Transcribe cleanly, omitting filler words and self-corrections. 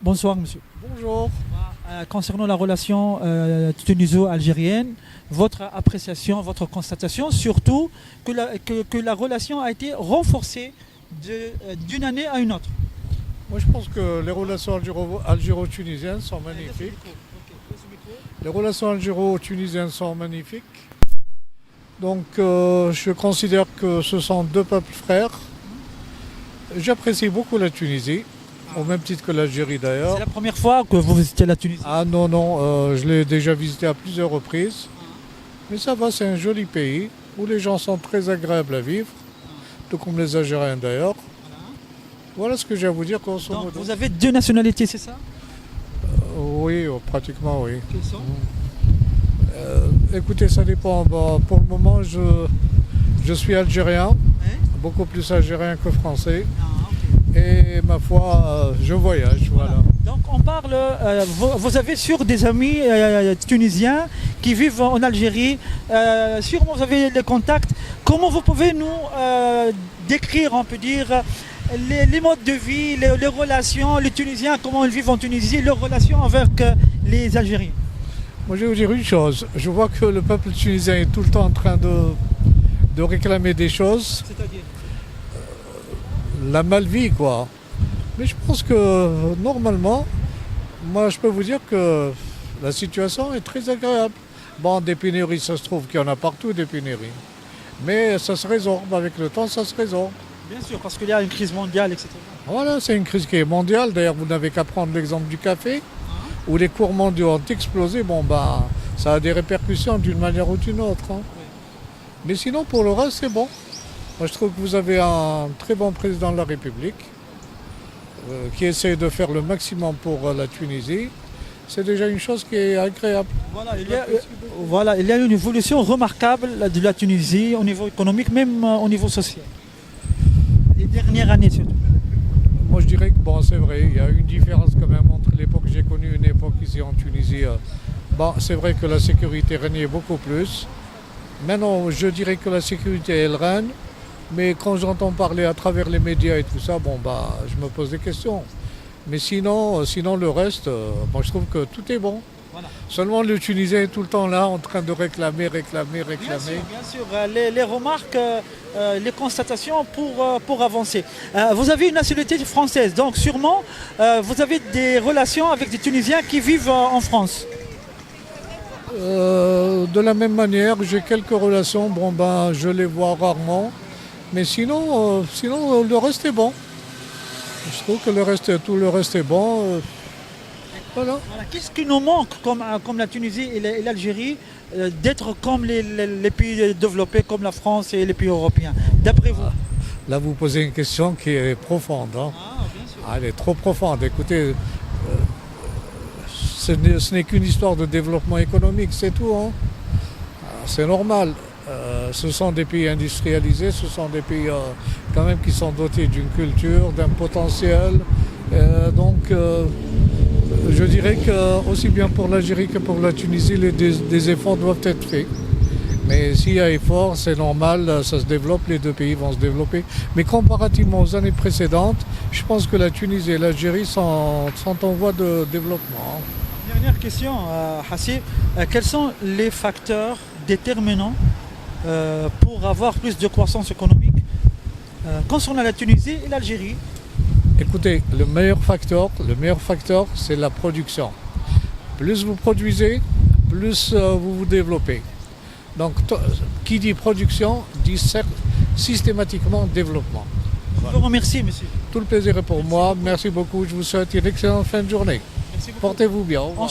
Bonsoir, monsieur. Bonjour. Concernant la relation tuniso-algérienne, votre appréciation, votre constatation, surtout que la relation a été renforcée d'une année à une autre. Moi, je pense que les relations algéro-tunisiennes sont magnifiques. Les relations algéro-tunisiennes sont magnifiques. Donc, je considère que ce sont deux peuples frères. J'apprécie beaucoup la Tunisie, au même titre que l'Algérie d'ailleurs. C'est la première fois que vous visitez la Tunisie? Ah non, je l'ai déjà visité à plusieurs reprises. Mais ça va, c'est un joli pays où les gens sont très agréables à vivre, tout comme les Algériens d'ailleurs. Voilà ce que j'ai à vous dire grosso Donc, modo. vous avez deux nationalités, c'est ça? Oui, pratiquement oui. Quelles sont? Écoutez, ça dépend. Bon, pour le moment, je suis algérien, beaucoup plus algérien que français. Et ma foi, je voyage, voilà. Donc on parle, vous avez sûr des amis tunisiens qui vivent en Algérie, sûrement vous avez des contacts. Comment vous pouvez nous décrire, on peut dire, les modes de vie, les relations, les Tunisiens, comment ils vivent en Tunisie, leurs relations avec les Algériens? Moi, je vais vous dire une chose. Je vois que le peuple tunisien est tout le temps en train de réclamer des choses. C'est-à-dire? La malvie, quoi. Mais je pense que, normalement, moi, je peux vous dire que la situation est très agréable. Bon, des pénuries, ça se trouve qu'il y en a partout, des pénuries. Mais ça se résorbe. Avec le temps, ça se résorbe. Bien sûr, parce qu'il y a une crise mondiale, etc. Voilà, c'est une crise qui est mondiale. D'ailleurs, vous n'avez qu'à prendre l'exemple du café, où les cours mondiaux ont explosé. Bon, ben, ça a des répercussions d'une manière ou d'une autre. Hein. Oui. Mais sinon, pour le reste, c'est bon. Moi, je trouve que vous avez un très bon président de la République qui essaie de faire le maximum pour la Tunisie. C'est déjà une chose qui est agréable. Voilà, il y a une évolution remarquable de la Tunisie au niveau économique, même au niveau social. Les dernières années surtout. Moi, je dirais que bon, c'est vrai, il y a une différence quand même entre l'époque que j'ai connue, une époque ici en Tunisie. Bon, c'est vrai que la sécurité régnait beaucoup plus. Maintenant, je dirais que la sécurité, elle règne. Mais quand j'entends parler à travers les médias et tout ça, bon, bah, je me pose des questions. Mais sinon le reste, moi, je trouve que tout est bon. Voilà. Seulement, le Tunisien est tout le temps là, en train de réclamer. Bien sûr, les remarques, les constatations pour avancer. Vous avez une nationalité française, donc sûrement vous avez des relations avec des Tunisiens qui vivent en France. De la même manière, j'ai quelques relations, bon, ben, je les vois rarement. Mais sinon, le reste est bon. Je trouve que tout le reste est bon. Voilà. Qu'est-ce qui nous manque comme la Tunisie et l'Algérie d'être comme les pays développés comme la France et les pays européens, d'après vous? Là, vous posez une question qui est profonde. Hein. Bien sûr. Elle est trop profonde. Écoutez, ce n'est qu'une histoire de développement économique, c'est tout. Hein. C'est normal. Ce sont des pays industrialisés, ce sont des pays quand même qui sont dotés d'une culture, d'un potentiel. Donc je dirais que aussi bien pour l'Algérie que pour la Tunisie, des efforts doivent être faits. Mais s'il y a effort, c'est normal, ça se développe, les deux pays vont se développer. Mais comparativement aux années précédentes, je pense que la Tunisie et l'Algérie sont en voie de développement. Dernière question, Hassib. Quels sont les facteurs déterminants pour avoir plus de croissance économique concernant la Tunisie et l'Algérie? Écoutez, le meilleur facteur, c'est la production. Plus vous produisez, plus vous vous développez. Donc, qui dit production, dit systématiquement développement. Voilà. Je vous remercie, monsieur. Tout le plaisir est pour moi. Merci beaucoup. Je vous souhaite une excellente fin de journée. Merci beaucoup. Portez-vous bien. Au revoir.